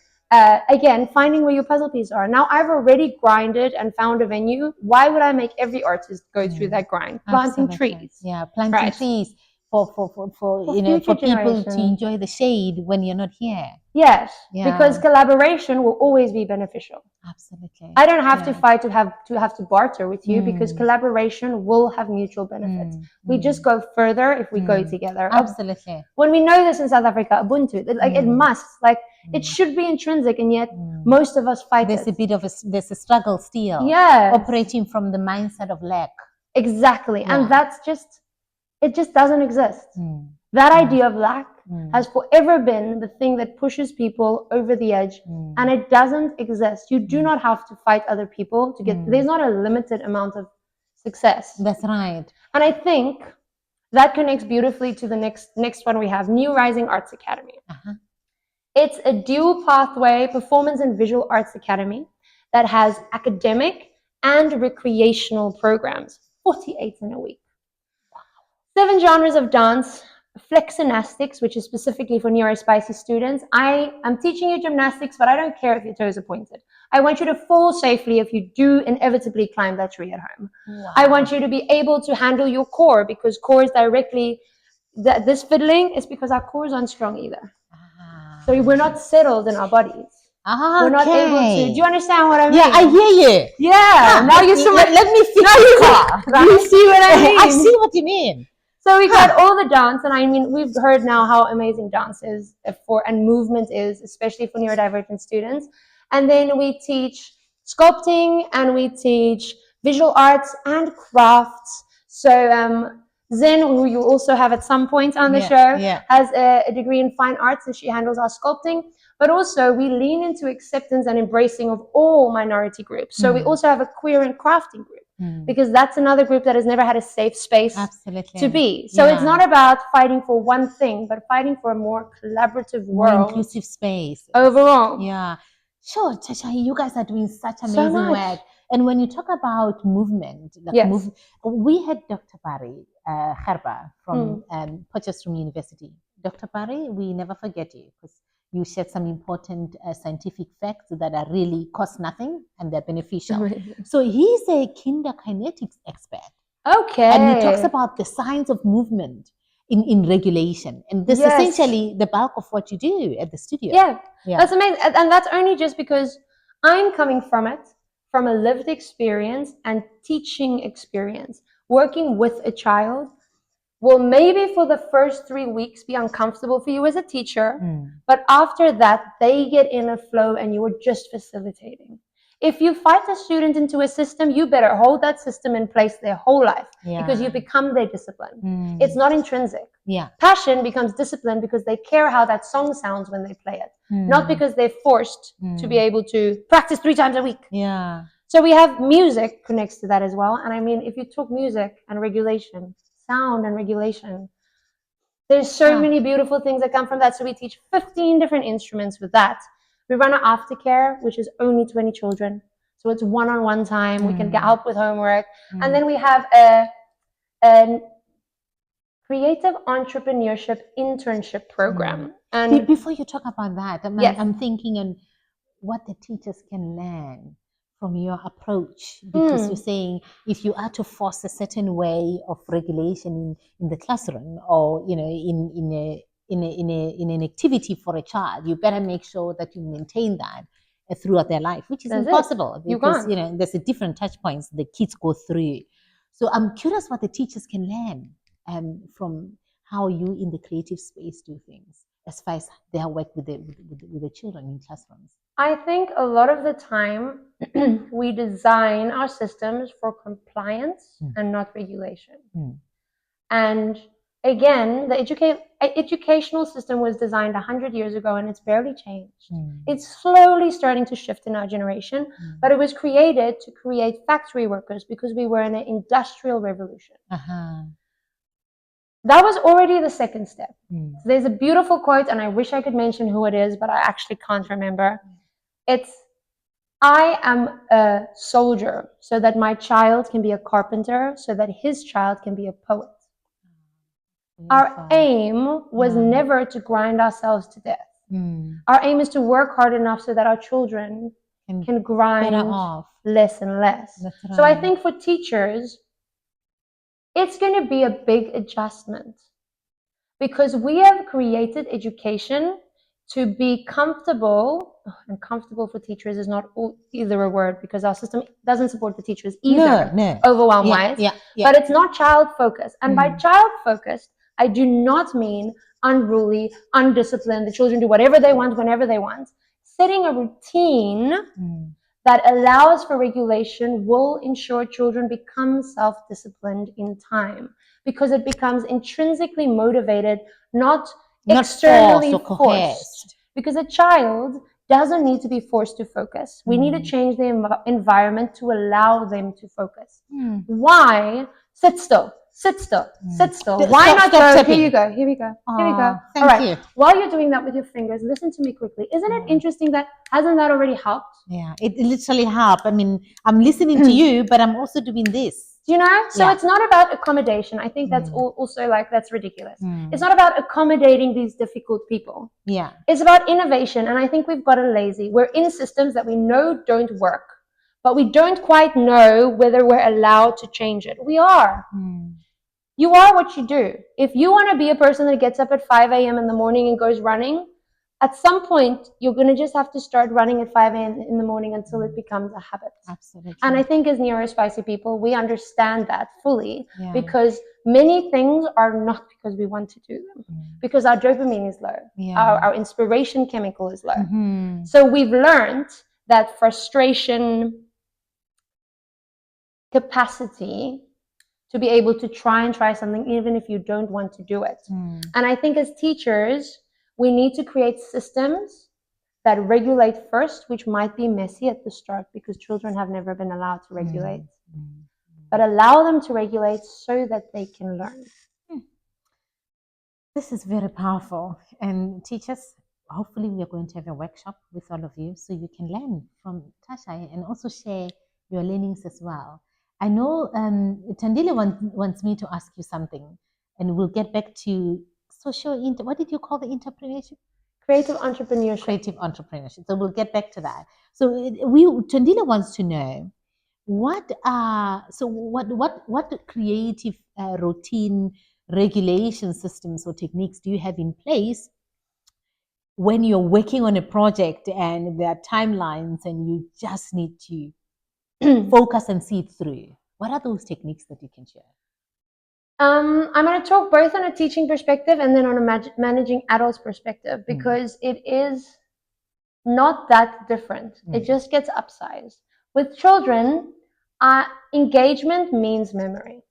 Again, finding where your puzzle pieces are. Now, I've already grinded and found a venue. Why would I make every artist go through that grind? Planting trees. Yeah, planting trees for people to enjoy the shade when you're not here. Yes, because collaboration will always be beneficial. Absolutely. I don't have to fight to have to barter with you because collaboration will have mutual benefits. We just go further if we go together. Absolutely. When we know this in South Africa, Ubuntu, it must, it should be intrinsic, and yet most of us fight There's there's a struggle still. Yeah. Operating from the mindset of lack. Exactly. Yeah. And it just doesn't exist. That idea of lack has forever been the thing that pushes people over the edge, and it doesn't exist. You do not have to fight other people to get, there's not a limited amount of success. That's right. And I think that connects beautifully to the next one we have, New Rising Arts Academy. It's a dual pathway performance and visual arts academy that has academic and recreational programs, 48 in a week. 7 genres of dance, flexinastics, which is specifically for neuro-spicy students. I am teaching you gymnastics, but I don't care if your toes are pointed. I want you to fall safely if you do inevitably climb that tree at home. Wow. I want you to be able to handle your core, because core is directly, this fiddling is because our cores aren't strong either. So we're not settled in our bodies. We're not able to. Do you understand what I mean? Yeah, I hear you. Yeah. Now you see. Let me fix the car. You see what I mean? I see what you mean. So we got all the dance, and I mean, we've heard now how amazing dance is and movement is, especially for neurodivergent students. And then we teach sculpting, and we teach visual arts and crafts. So Zen, who you also have at some point on the show, has a degree in fine arts, and she handles our sculpting. But also we lean into acceptance and embracing of all minority groups. So we also have a queer and crafting group, because that's another group that has never had a safe space to be. So it's not about fighting for one thing, but fighting for a more collaborative world. More inclusive space. Overall. Yeah. Sure, Tashai, you guys are doing such amazing work. And when you talk about movement, we had Dr. Barry 𝐸𝐵𝐻𝐵𝐻 from Potchefstroom University. Dr. Barry, we never forget you, because you shared some important scientific facts that are really cost nothing and they're beneficial. So he's a kinetics expert. Okay. And he talks about the science of movement in regulation. And this is essentially the bulk of what you do at the studio. Yeah, that's amazing. And that's only just because I'm coming from it, from a lived experience and teaching experience. Working with a child will maybe for the first 3 weeks be uncomfortable for you as a teacher, but after that, they get in a flow and you are just facilitating. If you fight a student into a system, you better hold that system in place their whole life, because you become their discipline. It's not intrinsic. Passion becomes discipline because they care how that song sounds when they play it, not because they're forced to be able to practice 3 times a week. So we have music connects to that as well. And I mean, if you talk music and regulation, sound and regulation, there's so many beautiful things that come from that. So we teach 15 different instruments with that. We run an aftercare, which is only 20 children. So it's one-on-one time. We can get help with homework. And then we have a creative entrepreneurship internship program. And before you talk about that, I'm thinking on what the teachers can learn from your approach, because you're saying if you are to force a certain way of regulation in the classroom, or in an activity for a child, you better make sure that you maintain that throughout their life, which is impossible, because there's a different touch points the kids go through. So I'm curious what the teachers can learn from how you in the creative space do things as far as their work with the children in classrooms. I think a lot of the time we design our systems for compliance and not regulation. And again, the educational system was designed 100 years ago, and it's barely changed. It's slowly starting to shift in our generation, but it was created to create factory workers because we were in an industrial revolution. That was already the second step. So there's a beautiful quote, and I wish I could mention who it is, but I actually can't remember. It's, I am a soldier so that my child can be a carpenter, so that his child can be a poet. Our aim was never to grind ourselves to death. Our aim is to work hard enough so that our children can grind less and less. Right. So I think for teachers, it's going to be a big adjustment, because we have created education to be comfortable, and comfortable for teachers is not either a word, because our system doesn't support the teachers either, overwhelm-wise, but it's not child-focused. And by child-focused, I do not mean unruly, undisciplined, the children do whatever they want, whenever they want. Setting a routine that allows for regulation will ensure children become self-disciplined in time, because it becomes intrinsically motivated, not externally forced. Because a child doesn't need to be forced to focus. We need to change the environment to allow them to focus. Why? Sit still. Sit still. Sit still. Why not go? Here you go. Here we go. Here we go. All right. While you're doing that with your fingers, listen to me quickly. Isn't it interesting that, hasn't that already helped? Yeah, it literally helped. I mean, I'm listening to you, but I'm also doing this. Do you know? So it's not about accommodation. I think that's also like, that's ridiculous. It's not about accommodating these difficult people. Yeah. It's about innovation. And I think we've gotten lazy. We're in systems that we know don't work, but we don't quite know whether we're allowed to change it. We are. You are what you do. If you want to be a person that gets up at 5 a.m. in the morning and goes running, at some point, you're going to just have to start running at 5 a.m. in the morning until it becomes a habit. Absolutely. And I think as neuro-spicy people, we understand that fully, because many things are not because we want to do them, because our dopamine is low, our inspiration chemical is low. So we've learned that frustration capacity to be able to try something even if you don't want to do it. And I think as teachers, we need to create systems that regulate first, which might be messy at the start because children have never been allowed to regulate, but allow them to regulate so that they can learn. This is very powerful. And teachers, hopefully we are going to have a workshop with all of you so you can learn from Tashai and also share your learnings as well. I know Tandile wants me to ask you something, and we'll get back to what did you call the entrepreneurship? Creative entrepreneurship. Creative entrepreneurship. So we'll get back to that. So Tandile wants to know what creative routine regulation systems or techniques do you have in place when you're working on a project and there are timelines and you just need to focus and see it through? What are those techniques that you can share? I'm going to talk both on a teaching perspective and then on a managing adults perspective, because it is not that different. It just gets upsized. With children, engagement means memory.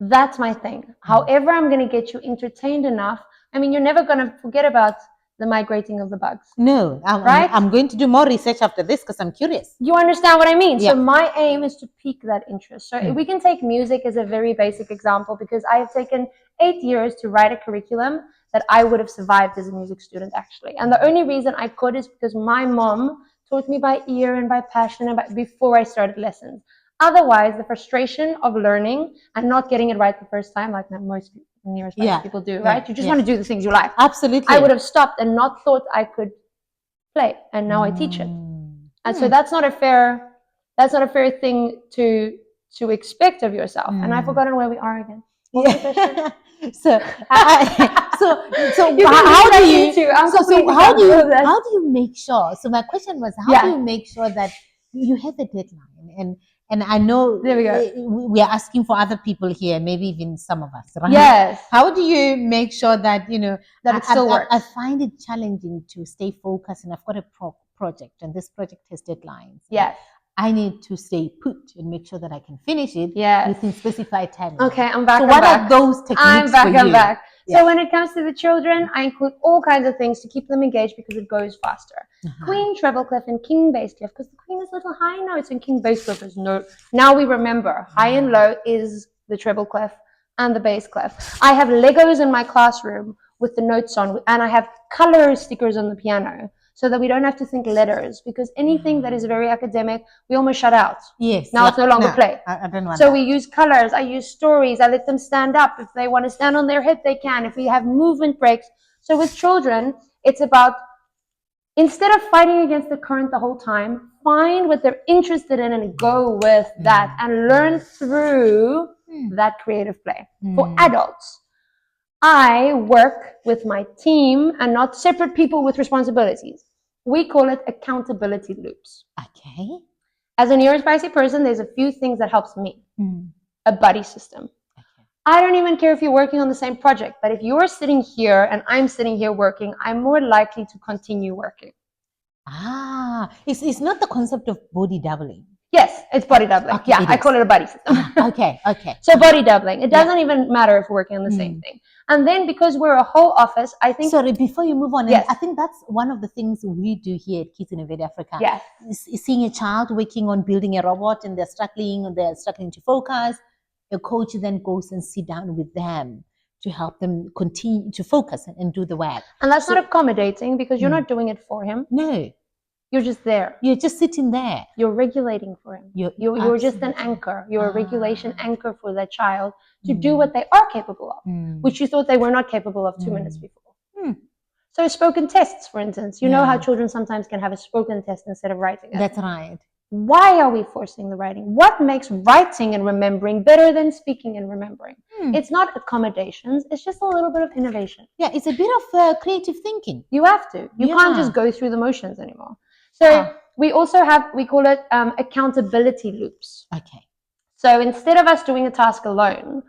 That's my thing. However, I'm going to get you entertained enough. I mean, you're never going to forget about the migrating of the bugs. No, I'm going to do more research after this because I'm curious. You understand what I mean? Yeah. So my aim is to pique that interest. So we can take music as a very basic example, because I have taken 8 years to write a curriculum that I would have survived as a music student, actually. And the only reason I could is because my mom taught me by ear and by passion and before I started lessons. Otherwise, the frustration of learning and not getting it right the first time, like most people do, right? You just want to do the things you like. Absolutely. I would have stopped and not thought I could play, and now I teach it. And so that's not a fair thing to expect of yourself. And I've forgotten where we are again. What was the question? So how do you make sure? So my question was, how do you make sure that you have a deadline? And I know we are asking for other people here, maybe even some of us, right? Yes. How do you make sure that, that it still works? I find it challenging to stay focused, and I've got a project, and this project has deadlines. Yes. I need to stay put and make sure that I can finish it within specified time. Okay, I'm back. So what are those techniques for you? I'm back. Yeah. So when it comes to the children, I include all kinds of things to keep them engaged because it goes faster. Queen, treble clef, and king bass clef, because the queen is little high notes and king bass clef is no. Now we remember high and low is the treble clef, and the bass clef. I have Legos in my classroom with the notes on, and I have color stickers on the piano so that we don't have to think letters, because anything that is very academic, we almost shut out. Yes. Now it's no longer play. I don't want so that. we use colors, I use stories, I let them stand up. If they want to stand on their head, they can. If we have movement breaks. So with children, it's about, instead of fighting against the current the whole time, find what they're interested in and go with that and learn through that creative play. For adults, I work with my team and not separate people with responsibilities. We call it accountability loops. Okay. As a neuro-spicy person, there's a few things that helps me. A buddy system. Okay. I don't even care if you're working on the same project, but if you're sitting here and I'm sitting here working, I'm more likely to continue working. It's not the concept of body doubling. Yes, it's body doubling. Okay, I call it a buddy system. Okay. So body doubling. It doesn't even matter if we're working on the same thing. And then because we're a whole office, I think... Sorry, before you move on, yes. I think that's one of the things we do here at Kids Innovate Africa. Yes. Seeing a child working on building a robot and they're struggling to focus, a coach then goes and sit down with them to help them continue to focus and do the work. And that's not accommodating, because you're not doing it for him. No. You're just there. You're just sitting there. You're regulating for him. You're just an anchor. You're a regulation anchor for that child to do what they are capable of, which you thought they were not capable of 2 minutes before. So spoken tests, for instance. You know how children sometimes can have a spoken test instead of writing it. That's right. Why are we forcing the writing? What makes writing and remembering better than speaking and remembering? It's not accommodations. It's just a little bit of innovation. Yeah, it's a bit of creative thinking. You have to. You can't just go through the motions anymore. So we also have, we call it accountability loops. Okay. So instead of us doing a task alone,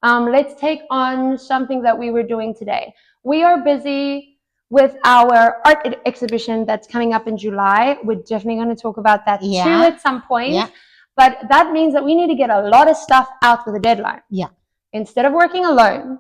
let's take on something that we were doing today. We are busy with our art exhibition that's coming up in July. We're definitely going to talk about that too at some point. Yeah. But that means that we need to get a lot of stuff out with a deadline. Yeah. Instead of working alone,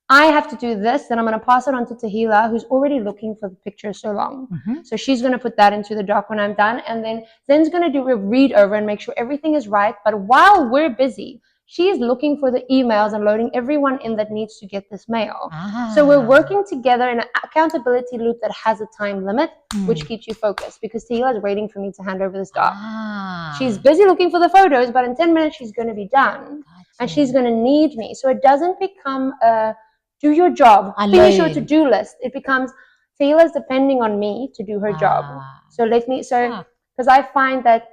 I have to do this, then I'm going to pass it on to Tahila, who's already looking for the picture so long. So she's going to put that into the doc when I'm done. And then Zen's going to do a read over and make sure everything is right. But while we're busy, she's looking for the emails and loading everyone in that needs to get this mail. So we're working together in an accountability loop that has a time limit, which keeps you focused, because Tahila is waiting for me to hand over this doc. She's busy looking for the photos, but in 10 minutes she's going to be done. And she's going to need me. So it doesn't become a do your job, finish your to-do list. It becomes Taylor's depending on me to do her job. So because I find that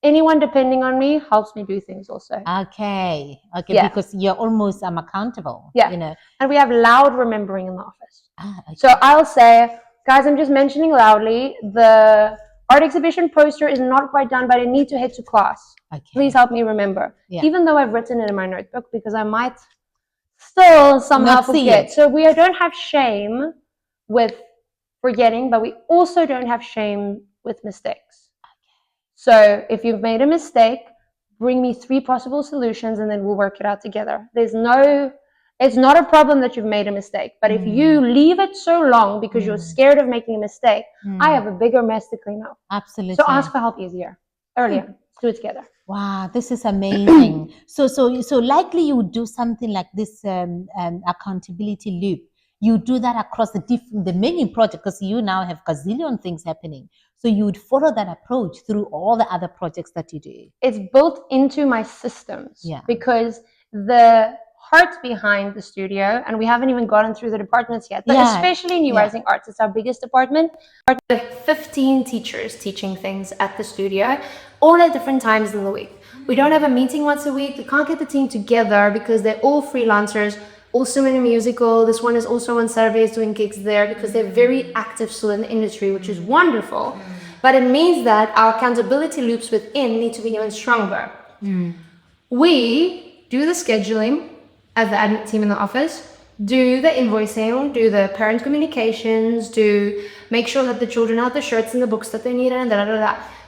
anyone depending on me helps me do things also. Okay, because you're almost accountable. Yeah, you know. And we have loud remembering in the office. Okay. So I'll say, guys, I'm just mentioning loudly, the art exhibition poster is not quite done, but I need to head to class. Okay. Please help me remember. Yeah. Even though I've written it in my notebook, because I might still somehow forget. So we don't have shame with forgetting, but we also don't have shame with mistakes. Okay. So if you've made a mistake, bring me 3 possible solutions and then we'll work it out together. It's not a problem that you've made a mistake, but if you leave it so long because you're scared of making a mistake, I have a bigger mess to clean up. Absolutely. So ask for help earlier. Let's do it together. Wow, this is amazing. So likely you would do something like this accountability loop. You do that across the many projects, because you now have gazillion things happening. So you would follow that approach through all the other projects that you do. It's built into my systems because the heart behind the studio, and we haven't even gotten through the departments yet, but especially New Rising Arts, it's our biggest department. We have 15 teachers teaching things at the studio, all at different times in the week. We don't have a meeting once a week. We can't get the team together because they're all freelancers, also in a musical. This one is also on Saturdays doing gigs there, because they're very active still in the industry, which is wonderful. But it means that our accountability loops within need to be even stronger. We do the scheduling as the admin team in the office, do the invoicing, do the parent communications, make sure that the children have the shirts and the books that they need, and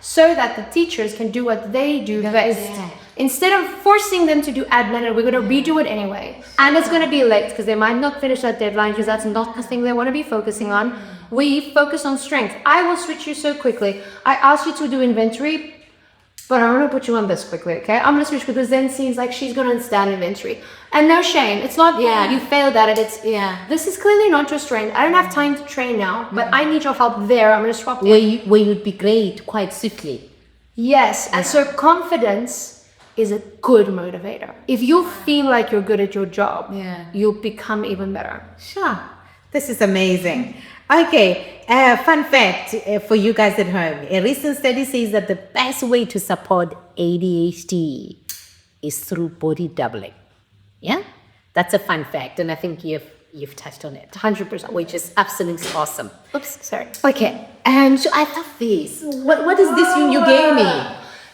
so that the teachers can do what they do best. Instead of forcing them to do admin, and we're going to redo it anyway, and it's going to be late because they might not finish that deadline because that's not the thing they want to be focusing on. We focus on strength. I will switch you so quickly. I asked you to do inventory. but I'm going to put you on this quickly, okay? I'm going to switch because then seems like she's going to understand inventory. And no shame. It's not, you failed at it. It's, this is clearly not your strength. I don't have time to train now, but I need your help there. I'm going to swap where you'd be great quite swiftly. Yes. And so confidence is a good motivator. If you feel like you're good at your job, you'll become even better. Sure. This is amazing. Okay, fun fact for you guys at home. A recent study says that the best way to support ADHD is through body doubling. Yeah, that's a fun fact, and I think you've touched on it 100%, which is absolutely awesome. Oops, sorry. Okay, and so I love this. What is this you gave me?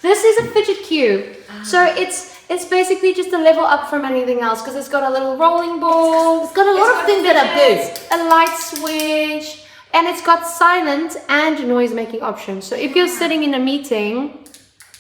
This is a fidget cube. So it's basically just a level up from anything else because it's got a little rolling ball. It's got a lot of things that are good. A light switch, and it's got silent and noise making options. So if you're sitting in a meeting,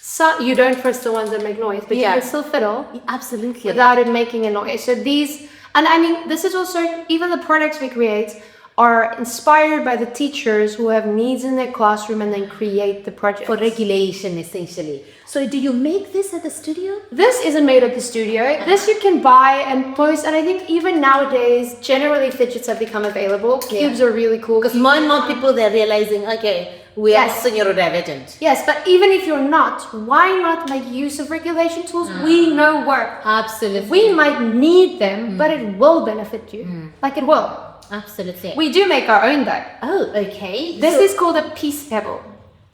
so you don't press the ones that make noise, but you can still fiddle. Absolutely. Without it making a noise. So these, and I mean, this is also, even the products we create are inspired by the teachers who have needs in their classroom and then create the project. For regulation, essentially. So do you make this at the studio? This isn't made at the studio. This you can buy and post, and I think even nowadays, generally fidgets have become available. Cubes are really cool. Because more and more people, they're realizing, okay, we are also neurodivergent. Yes, but even if you're not, why not make use of regulation tools we know work? Absolutely. We might need them, but it will benefit you. Like it will. Absolutely. We do make our own though. Oh, okay. This is called a peace pebble.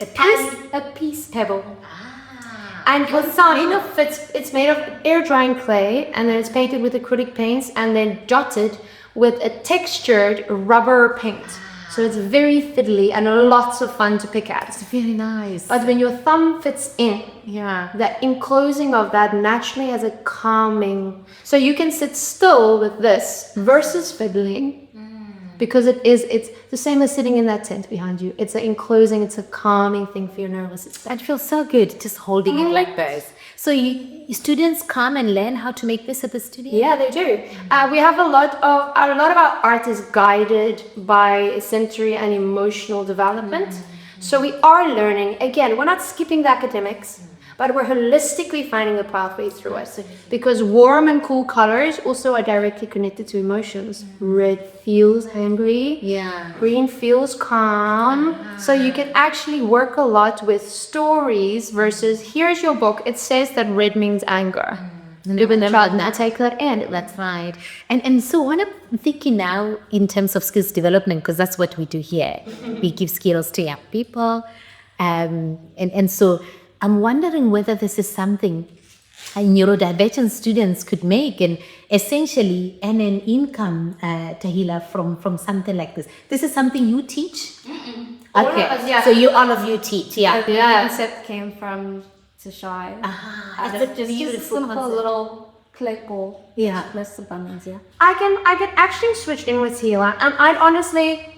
A peace pebble. And your sign it's made of air drying clay, and then it's painted with acrylic paints and then dotted with a textured rubber paint. So it's very fiddly and lots of fun to pick at. It's very nice. But when your thumb fits in, the enclosing of that naturally has a calming. So you can sit still with this versus fiddling. Because it's the same as sitting in that tent behind you. It's an enclosing, it's a calming thing for your nervous system. That feels so good, just holding it like this. So students come and learn how to make this at the studio? Yeah, they do. We have a lot of our art is guided by sensory and emotional development. So we are learning. Again, we're not skipping the academics, but we're holistically finding the pathway through it. Because warm and cool colors also are directly connected to emotions. Red feels angry. Green feels calm. So you can actually work a lot with stories versus here's your book. It says that red means anger. Now take that in. That's right. And so what I'm thinking now in terms of skills development, because that's what we do here. We give skills to young people. And so I'm wondering whether this is something neurodivergent students could make and essentially earn an income, Tahila, from something like this. This is something you teach? Okay, so all of you teach, The concept came from Tashai. It's a beautiful simple little clickable. Less abundance, I can actually switch in with Tahila, and I'd honestly,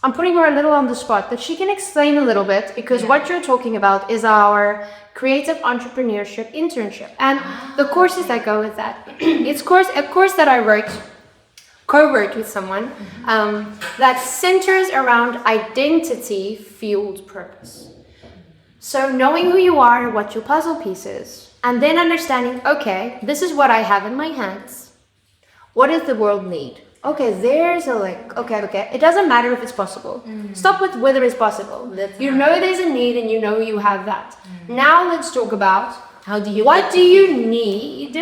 I'm putting her a little on the spot, but she can explain a little bit because what you're talking about is our creative entrepreneurship internship and the courses that go with that. It's a course that I co-wrote with someone that centers around identity fueled purpose. So knowing who you are, what your puzzle piece is, and then understanding, okay, this is what I have in my hands. What does the world need? Okay, there's a link. Okay. It doesn't matter if it's possible. Stop with whether it's possible. You know there's a need and you know you have that. Now let's talk about what do you need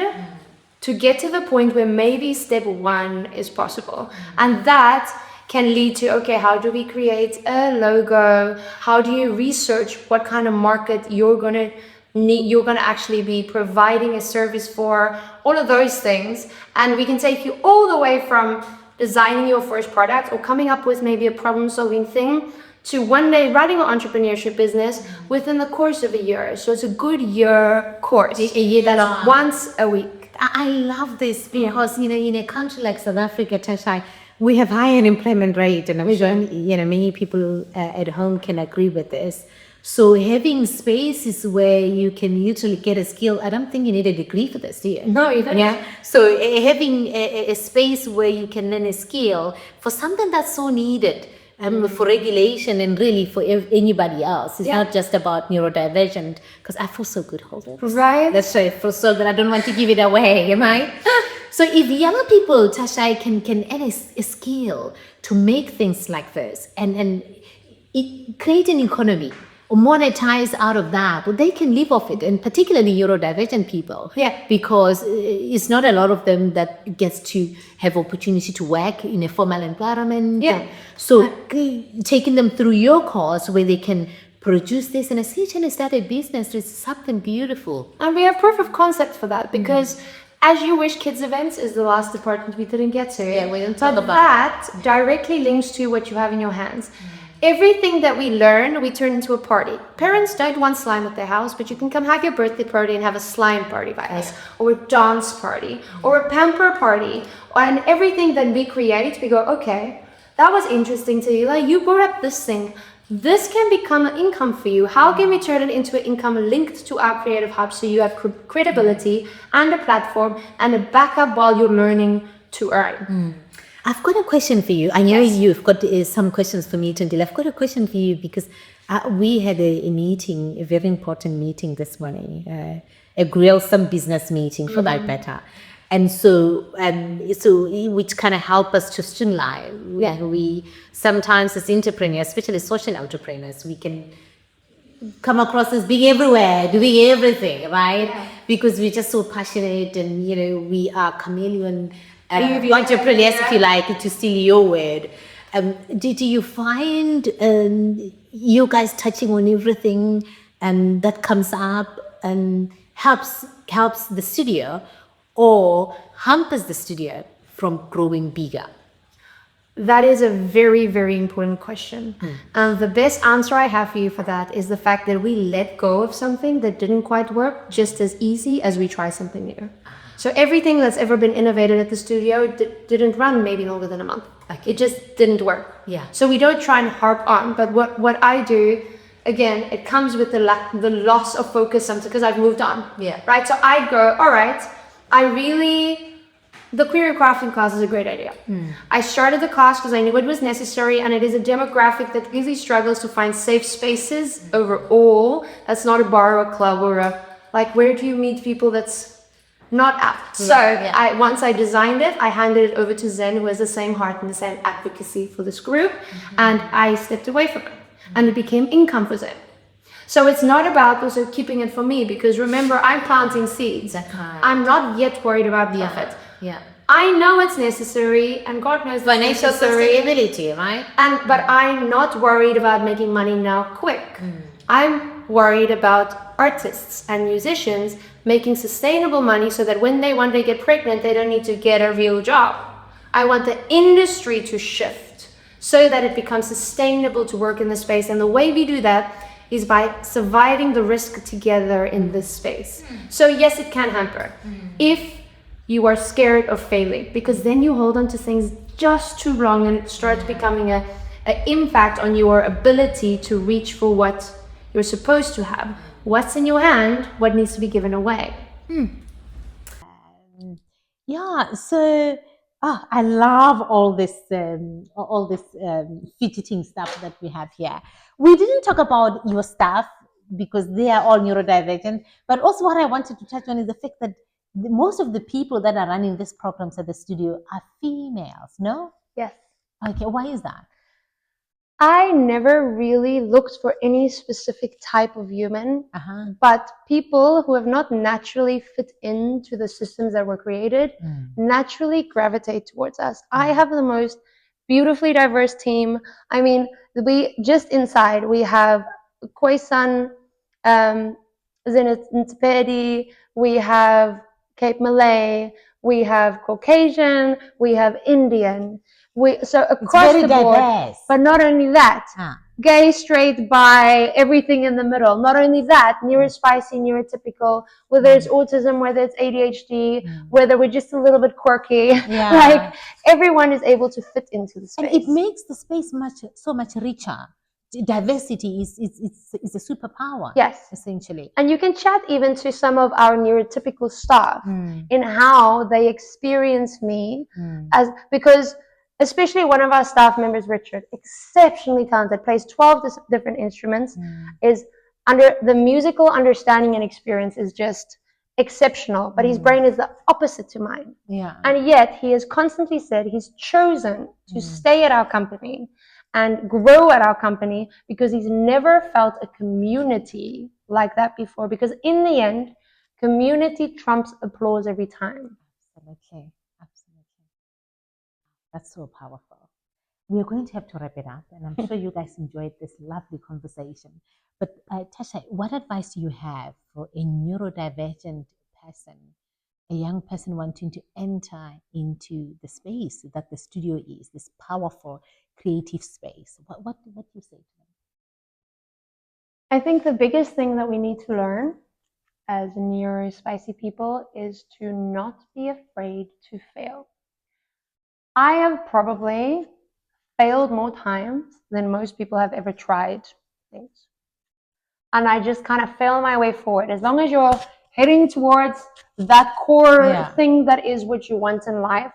to get to the point where maybe step one is possible. And that can lead to, okay, how do we create a logo? How do you research what kind of market you're going to actually be providing a service for, all of those things. And we can take you all the way from designing your first product or coming up with maybe a problem solving thing to one day running an entrepreneurship business within the course of a year. So it's a good year course. Once a week. I love this because, in a country like South Africa, Tashai, we have high unemployment rate, and I'm sure, many people at home can agree with this. So having spaces where you can literally get a skill, I don't think you need a degree for this, do you? No, you don't. Yeah. So having a space where you can learn a skill for something that's so needed, for regulation and really for anybody else. It's not just about neurodivergent, because I feel so good holding this. Right. That's why I feel so good. I don't want to give it away, am I? So if younger people, Tashai, can add a skill to make things like this and create an economy or monetize out of that, well, they can live off it, and particularly neurodivergent people. Yeah. Because it's not a lot of them that gets to have opportunity to work in a formal environment. Yeah. So taking them through your course where they can produce this and essentially start a business is something beautiful. And we have proof of concept for that, because As You Wish Kids Events is the last department we didn't get to. Yeah, we didn't talk about that directly links to what you have in your hands. Everything that we learn, we turn into a party. Parents don't want slime at their house, but you can come have your birthday party and have a slime party by us, or a dance party, or a pamper party. And everything that we create, we go, okay, that was interesting to you. Like, you brought up this thing. This can become an income for you. How can we turn it into an income linked to our creative hub so you have credibility and a platform and a backup while you're learning to earn? I've got a question for you. I know you've got some questions for me, Tundil. I've got a question for you because we had a meeting, a very important meeting this morning, a some business meeting for that better. And so which kind of help us to streamline. We sometimes as entrepreneurs, especially social entrepreneurs, we can come across as being everywhere, doing everything, right? Yeah. Because we're just so passionate and, we are chameleon entrepreneurs, if you like, to steal your word. Do you find you guys touching on everything and that comes up and helps the studio or hampers the studio from growing bigger? That is a very, very important question. And the best answer I have for you for that is the fact that we let go of something that didn't quite work just as easy as we try something new. So everything that's ever been innovated at the studio didn't run maybe longer than a month. It just didn't work. Yeah. So we don't try and harp on, but what I do, again, it comes with the loss of focus sometimes because I've moved on. Yeah. Right. So I go, all right, the queer crafting class is a great idea. I started the class because I knew it was necessary, and it is a demographic that really struggles to find safe spaces overall. That's not a bar or a club or where do you meet people that's not out. So once I designed it, I handed it over to Zen, who has the same heart and the same advocacy for this group, and I stepped away from it, and it became income for Zen. So it's not about also keeping it for me, because remember, I'm planting seeds. I'm not yet worried about the effort. Yeah. I know it's necessary, and God knows it's financial sustainability, right? But I'm not worried about making money now quick. I'm worried about artists and musicians making sustainable money so that when they one day get pregnant, they don't need to get a real job. I want the industry to shift so that it becomes sustainable to work in the space. And the way we do that is by surviving the risk together in this space. So yes, it can hamper if you are scared of failing, because then you hold on to things just too long and it starts becoming an impact on your ability to reach for what you're supposed to have. What's in your hand, what needs to be given away. So I love all this fidgeting stuff that we have here. We didn't talk about your staff because they are all neurodivergent, but also what I wanted to touch on is the fact that most of the people that are running these programs at the studio are females, no? Yes. Okay, why is that? I never really looked for any specific type of human, but people who have not naturally fit into the systems that were created naturally gravitate towards us. I have the most beautifully diverse team. I mean, we just inside, we have Khoisan, 𝐬𝐬𝐧𝐢𝐬𝐧, we have Cape Malay, we have Caucasian, we have Indian. So across the board, diverse. But not only that, gay, straight, bi, everything in the middle. Not only that, neuro-spicy, neurotypical, whether it's autism, whether it's ADHD, whether we're just a little bit quirky, everyone is able to fit into the space. And it makes the space so much richer. Diversity is a superpower. Yes, essentially. And you can chat even to some of our neurotypical staff in how they experience me because especially one of our staff members, Richard, exceptionally talented, plays 12 different instruments, is under the musical understanding and experience is just exceptional, but his brain is the opposite to mine. And yet he has constantly said he's chosen to stay at our company and grow at our company because he's never felt a community like that before, because in the end, community trumps applause every time. Absolutely. That's so powerful. We're going to have to wrap it up, and I'm sure you guys enjoyed this lovely conversation. But Tashai, what advice do you have for a neurodivergent person, a young person wanting to enter into the space that the studio is, this powerful creative space? What do you say to them? I think the biggest thing that we need to learn as neuro-spicy people is to not be afraid to fail. I have probably failed more times than most people have ever tried things. And I just kind of fail my way forward. As long as you're heading towards that core thing that is what you want in life,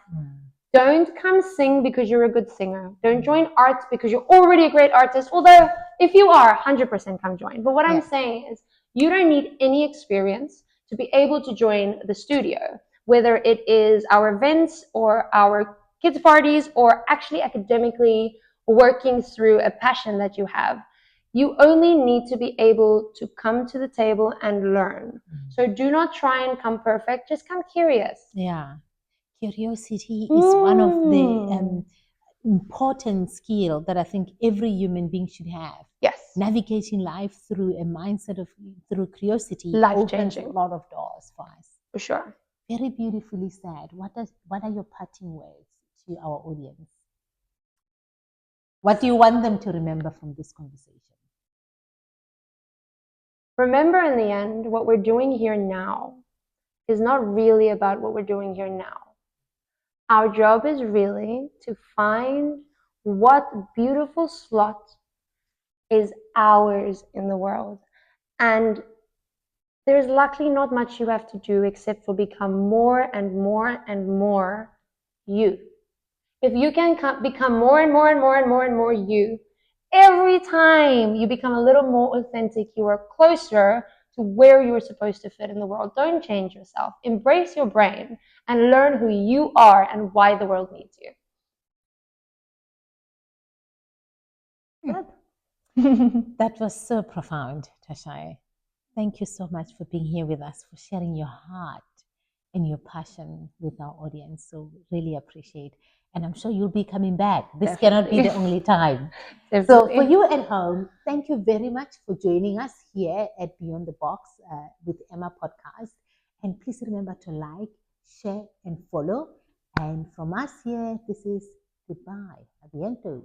don't come sing because you're a good singer. Don't join arts because you're already a great artist. Although if you are, 100% come join. But what I'm saying is you don't need any experience to be able to join the studio, whether it is our events or our kids parties or actually academically working through a passion that you have. You only need to be able to come to the table and learn. So do not try and come perfect, just come curious. Yeah. Curiosity is one of the important skill that I think every human being should have. Yes. Navigating life through a mindset of through curiosity opens a lot of doors for us. For sure. Very beautifully said. What are your parting words to our audience? What do you want them to remember from this conversation? Remember, in the end, what we're doing here now is not really about what we're doing here now. Our job is really to find what beautiful slot is ours in the world. And there's luckily not much you have to do except for become more and more and more you. If you can become more and more and more and more and more you, every time you become a little more authentic, you are closer to where you are supposed to fit in the world. Don't change yourself. Embrace your brain and learn who you are and why the world needs you. That was so profound, Tashai. Thank you so much for being here with us, for sharing your heart and your passion with our audience. So really appreciate. And I'm sure you'll be coming back. This cannot be the only time. So for you at home, thank you very much for joining us here at Beyond the Box with Emma podcast. And please remember to like, share, and follow. And from us here, this is goodbye. A bientôt.